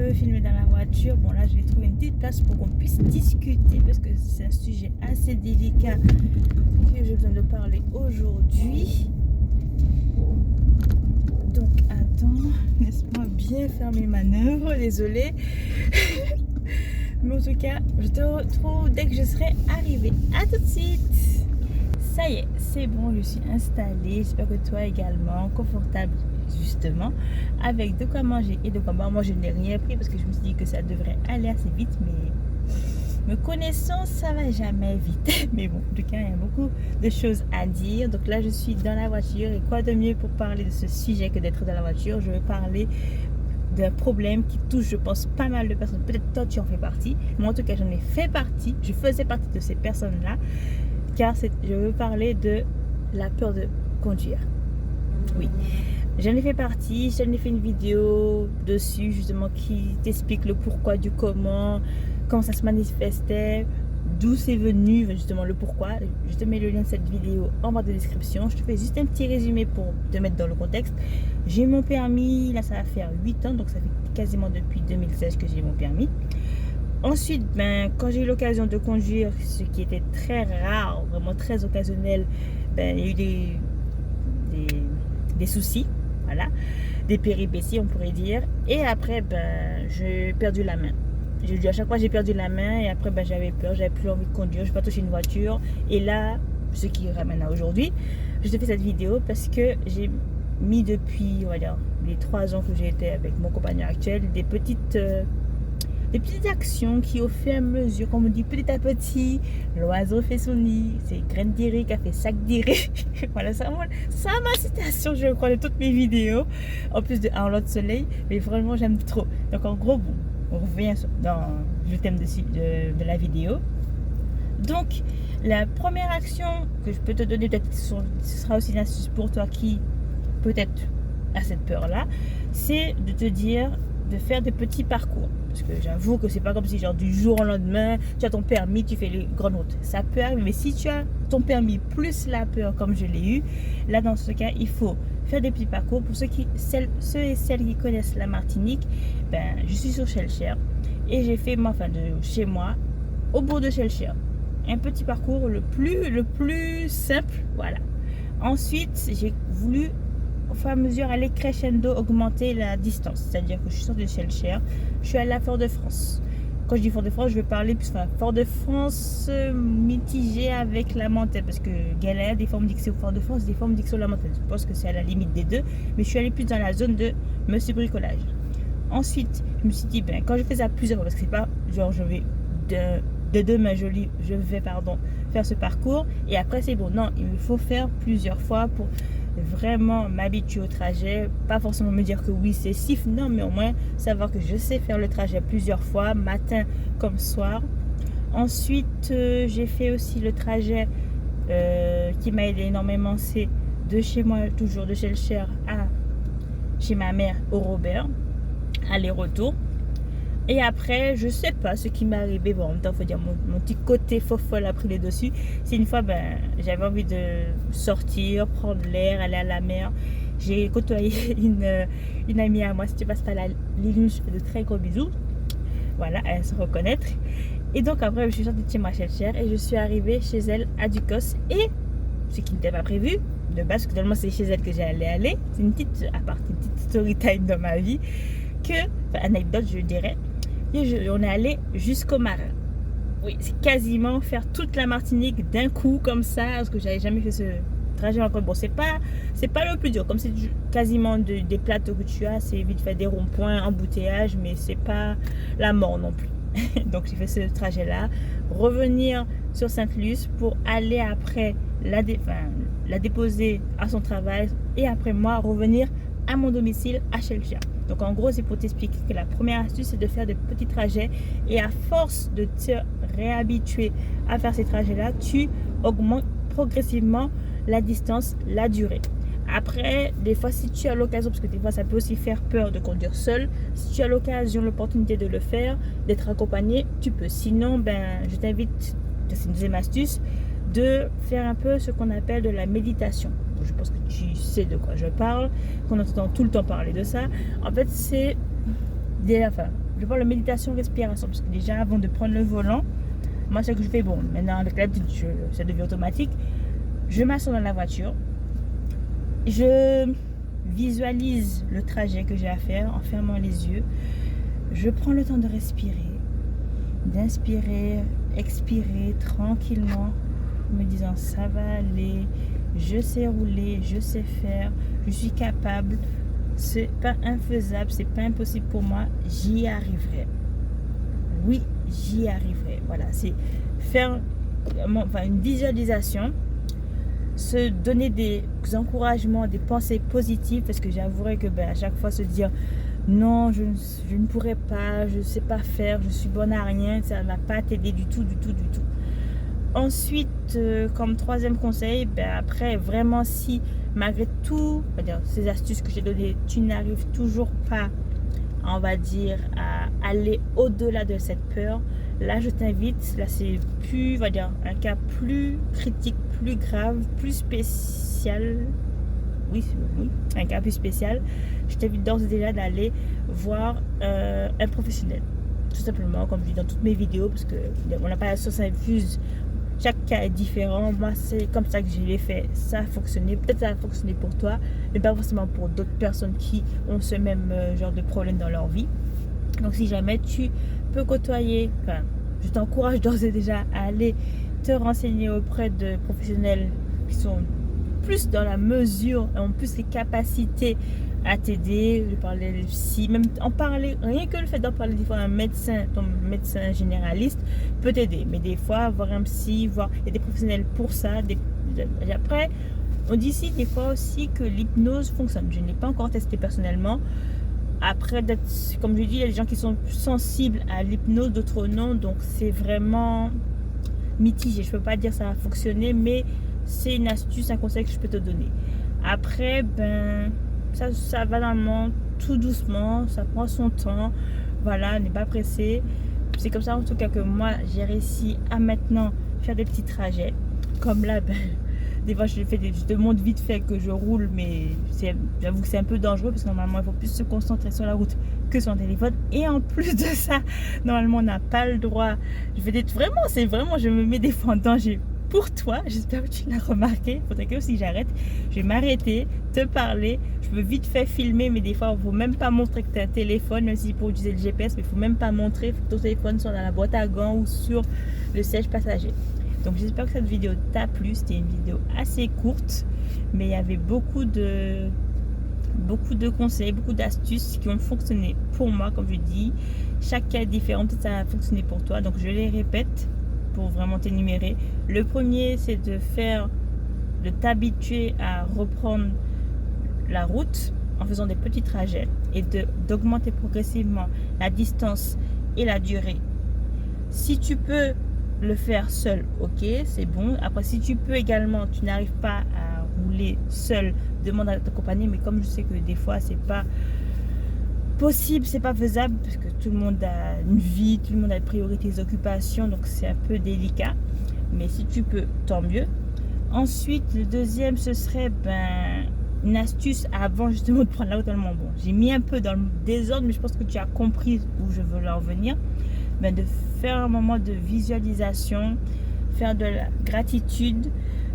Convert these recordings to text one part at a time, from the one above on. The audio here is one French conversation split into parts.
peu filmer dans la voiture. Bon, là, je vais trouver une petite place pour qu'on puisse discuter parce que c'est un sujet assez délicat que j'ai besoin de parler aujourd'hui. Donc, attends, laisse-moi bien faire mes manœuvres, désolé. Mais en tout cas, je te retrouve dès que je serai arrivée. À tout de suite. Ça y est, c'est bon, je suis installée. J'espère que toi également, confortable justement, avec de quoi manger et de quoi boire. Moi, je n'ai rien pris parce que je me suis dit que ça devrait aller assez vite, mais me connaissant, ça va jamais vite. Mais bon, en tout cas, il y a beaucoup de choses à dire. Donc là, je suis dans la voiture et quoi de mieux pour parler de ce sujet que d'être dans la voiture. Je vais parler d'un problème qui touche, je pense, pas mal de personnes. Peut-être toi, tu en fais partie. Moi, en tout cas, j'en ai fait partie. Je faisais partie de ces personnes-là. Car je veux parler de la peur de conduire. Oui, j'en ai fait partie, j'en ai fait une vidéo dessus justement qui t'explique le pourquoi du comment ça se manifestait, d'où c'est venu justement le pourquoi. Je te mets le lien de cette vidéo en barre de description. Je te fais juste un petit résumé pour te mettre dans le contexte. J'ai mon permis, là ça va faire 8 ans, donc ça fait quasiment depuis 2016 que j'ai mon permis. Ensuite, quand j'ai eu l'occasion de conduire, ce qui était très rare, vraiment très occasionnel, il y a eu des soucis, voilà, des péripéties on pourrait dire. Et après, j'ai perdu la main. À chaque fois j'ai perdu la main et après j'avais peur, j'avais plus envie de conduire, je ne vais pas toucher une voiture. Et là, ce qui ramène à aujourd'hui, je te fais cette vidéo parce que j'ai mis depuis, on va dire, les 3 ans que j'ai été avec mon compagnon actuel, des petites actions qui au fur et à mesure, comme on dit, petit à petit, l'oiseau fait son nid, c'est graine d'iré qui a fait sac d'iré. Voilà, ça ma citation, je crois, de toutes mes vidéos, en plus de Arlotte Soleil, mais vraiment j'aime trop. Donc en gros, bon, on revient dans le thème de la vidéo. Donc la première action que je peux te donner, peut-être ce sera aussi une astuce pour toi qui peut-être a cette peur là, c'est de te dire de faire des petits parcours. Parce que j'avoue que c'est pas comme si genre du jour au lendemain tu as ton permis, tu fais les grandes routes. Ça peut arriver, mais si tu as ton permis plus la peur comme je l'ai eu, là dans ce cas il faut faire des petits parcours. Pour ceux et celles qui connaissent la Martinique, je suis sur Chelcher et j'ai fait de chez moi au bout de Chelcher un petit parcours le plus simple, voilà. Ensuite j'ai voulu au fur et à mesure aller crescendo, augmenter la distance, c'est-à-dire que je suis sortie de Chelcher, je suis allée à Fort-de-France. Quand je dis Fort-de-France, je vais parler plus Fort-de-France mitigé avec la Montagne, parce que Galère, des fois on me dit que c'est au Fort-de-France, des fois on me dit que c'est la Montagne. Je pense que c'est à la limite des deux, mais je suis allée plus dans la zone de Monsieur Bricolage. Ensuite, je me suis dit, quand je fais ça plusieurs fois, parce que c'est pas genre je vais de deux mains je vais faire ce parcours et après c'est bon. Non, il me faut faire plusieurs fois pour vraiment m'habituer au trajet, pas forcément me dire que oui c'est sif, non, mais au moins savoir que je sais faire le trajet plusieurs fois, matin comme soir. Ensuite j'ai fait aussi le trajet qui m'a aidé énormément, c'est de chez moi, toujours de Chelcher à chez ma mère au Robert, aller-retour. Et après, je sais pas ce qui m'est arrivé. Bon, en même temps, il faut dire mon petit côté fofolle a pris les dessus. C'est une fois, j'avais envie de sortir, prendre l'air, aller à la mer. J'ai côtoyé une amie à moi. Si tu passes par la ligne, je fais de très gros bisous. Voilà, elle se reconnaître. Et donc après, je suis sortie de chez moi Chelcher et je suis arrivée chez elle à Ducos. Et ce qui n'était pas prévu, de base, parce que tellement c'est chez elle que j'allais aller. C'est une petite story time dans ma vie. Anecdote, je dirais. Et on est allé jusqu'au Marin. Oui, c'est quasiment faire toute la Martinique d'un coup comme ça, parce que j'avais jamais fait ce trajet encore. Bon, c'est pas le plus dur, comme c'est quasiment des plateaux que tu as, c'est vite fait des ronds-points, embouteillage, mais c'est pas la mort non plus. Donc j'ai fait ce trajet-là, revenir sur Sainte-Luce pour aller après la déposer à son travail et après moi revenir à mon domicile à Chelcher. Donc en gros, c'est pour t'expliquer que la première astuce, c'est de faire des petits trajets et à force de te réhabituer à faire ces trajets-là, tu augmentes progressivement la distance, la durée. Après, des fois, si tu as l'occasion, parce que des fois, ça peut aussi faire peur de conduire seul, si tu as l'occasion, l'opportunité de le faire, d'être accompagné, tu peux. Sinon, je t'invite, c'est une deuxième astuce, de faire un peu ce qu'on appelle de la méditation. Je pense que tu sais de quoi je parle, qu'on entend tout le temps parler de ça. En fait, c'est je parle de méditation, respiration. Parce que déjà, avant de prendre le volant, moi, ce que je fais, bon, maintenant avec l'habitude, ça devient automatique. Je m'assois dans la voiture. Je visualise le trajet que j'ai à faire en fermant les yeux. Je prends le temps de respirer, d'inspirer, expirer tranquillement, me disant ça va aller, je sais rouler, je sais faire, je suis capable. C'est pas infaisable, c'est pas impossible pour moi, j'y arriverai. Oui, j'y arriverai. Voilà, c'est faire une visualisation, se donner des encouragements, des pensées positives, parce que j'avouerai que à chaque fois se dire non, je ne pourrai pas, je ne sais pas faire, je suis bonne à rien, ça ne va pas t'aider du tout. Ensuite, comme troisième conseil, après, vraiment, si malgré tout, ces astuces que j'ai données, tu n'arrives toujours pas, on va dire, à aller au-delà de cette peur, là, je t'invite, là, c'est plus, un cas plus critique, plus grave, plus spécial. Oui, un cas plus spécial. Je t'invite d'ores et déjà d'aller voir un professionnel. Tout simplement, comme je dis dans toutes mes vidéos, parce qu'on n'a pas la sauce infuse. Chaque cas est différent. Moi, c'est comme ça que je l'ai fait. Ça a fonctionné. Peut-être ça a fonctionné pour toi, mais pas forcément pour d'autres personnes qui ont ce même genre de problème dans leur vie. Donc, si jamais tu peux côtoyer, je t'encourage d'ores et déjà à aller te renseigner auprès de professionnels qui sont plus dans la mesure, ont plus les capacités à t'aider. Je parlais de psy, même en parler, rien que le fait d'en parler des fois à un médecin, ton médecin généraliste peut t'aider. Mais des fois, voir un psy, il y a des professionnels pour ça. Après, on dit ici des fois aussi que l'hypnose fonctionne. Je ne l'ai pas encore testé personnellement. Après, comme je dis, il y a des gens qui sont sensibles à l'hypnose, d'autres non. Donc, c'est vraiment mitigé. Je ne peux pas dire que ça a fonctionné, mais c'est une astuce, un conseil que je peux te donner. Après, ça va normalement tout doucement, ça prend son temps. Voilà, n'est pas pressé. C'est comme ça en tout cas que moi, j'ai réussi à maintenant faire des petits trajets. Comme là, des fois, je te montre vite fait que je roule, mais j'avoue que c'est un peu dangereux parce que normalement, il faut plus se concentrer sur la route que sur le téléphone. Et en plus de ça, normalement, on n'a pas le droit. Je me mets des fois en danger pour toi. J'espère que tu l'as remarqué. Il faudrait que si j'arrête, je vais m'arrêter, te parler. Je peux vite fait filmer, mais des fois, il ne faut même pas montrer que tu as un téléphone, même si pour utiliser le GPS, mais il ne faut même pas montrer. Il faut que ton téléphone soit dans la boîte à gants ou sur le siège passager. Donc j'espère que cette vidéo t'a plu. C'était une vidéo assez courte, mais il y avait beaucoup de conseils, beaucoup d'astuces qui ont fonctionné pour moi. Comme je dis, chaque cas est différent, peut-être ça a fonctionné pour toi. Donc je les répète pour vraiment t'énumérer. Le premier, c'est de t'habituer à reprendre la route en faisant des petits trajets et d'augmenter progressivement la distance et la durée. Si tu peux le faire seul, ok, c'est bon. Après, si tu peux également, tu n'arrives pas à rouler seul, demande à t'accompagner. Mais comme je sais que des fois c'est pas possible, c'est pas faisable parce que tout le monde a une vie, tout le monde a des priorités, des occupations, donc c'est un peu délicat. Mais si tu peux, tant mieux. Ensuite, le deuxième, ce serait une astuce avant justement de prendre la route. Bon, j'ai mis un peu dans le désordre, mais je pense que tu as compris où je veux en venir. De faire un moment de visualisation, faire de la gratitude,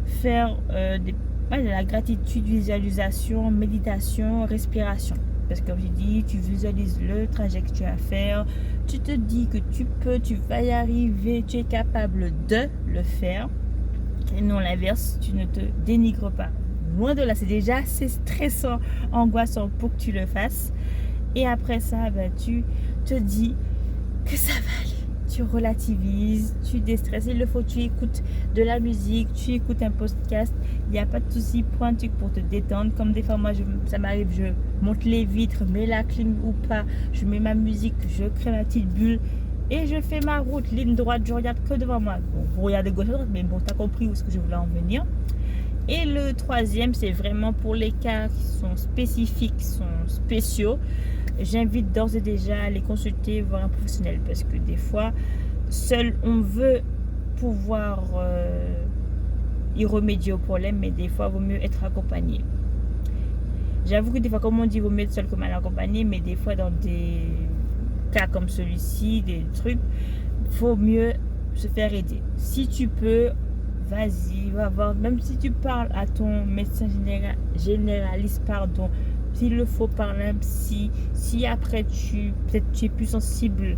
faire de la gratitude, visualisation, méditation, respiration. Parce que comme j'ai dit, tu visualises le trajet que tu as à faire, tu te dis que tu peux, tu vas y arriver, tu es capable de le faire. Et non l'inverse, tu ne te dénigres pas. Loin de là, c'est déjà assez stressant, angoissant pour que tu le fasses. Et après ça, tu te dis que ça va aller. Tu relativises, tu déstresses. Il le faut, tu écoutes de la musique, tu écoutes un podcast. Il n'y a pas de souci, prends un truc pour te détendre. Comme des fois, moi, ça m'arrive, je monte les vitres, mets la clim ou pas. Je mets ma musique, je crée ma petite bulle et je fais ma route, ligne droite. Je regarde que devant moi. Bon, vous regardez gauche à droite, mais bon, tu as compris où est-ce que je voulais en venir. Et le troisième, c'est vraiment pour les cas qui sont spécifiques, qui sont spéciaux. J'invite d'ores et déjà à les consulter, voir un professionnel. Parce que des fois, seul, on veut pouvoir y remédier au problème, mais des fois, il vaut mieux être accompagné. J'avoue que des fois, comme on dit, il vaut mieux être seul que mal accompagné, mais des fois, dans des cas comme celui-ci, des trucs, faut mieux se faire aider. Si tu peux, vas-y, va voir. Même si tu parles à ton médecin généraliste, pardon, s'il le faut, parler à un psy. Si après peut-être tu es plus sensible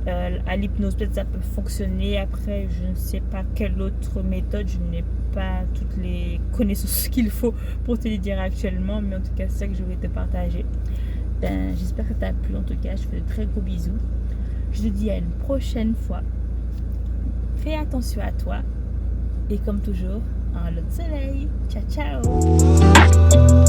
à l'hypnose, peut-être ça peut fonctionner. Après, je ne sais pas quelle autre méthode, je n'ai pas toutes les connaissances qu'il faut pour te les dire actuellement, mais en tout cas, c'est ça que je voulais te partager. J'espère que ça t'a plu. En tout cas, je fais de très gros bisous. Je te dis à une prochaine fois. Fais attention à toi. Et comme toujours, un lot de soleil. Ciao, ciao.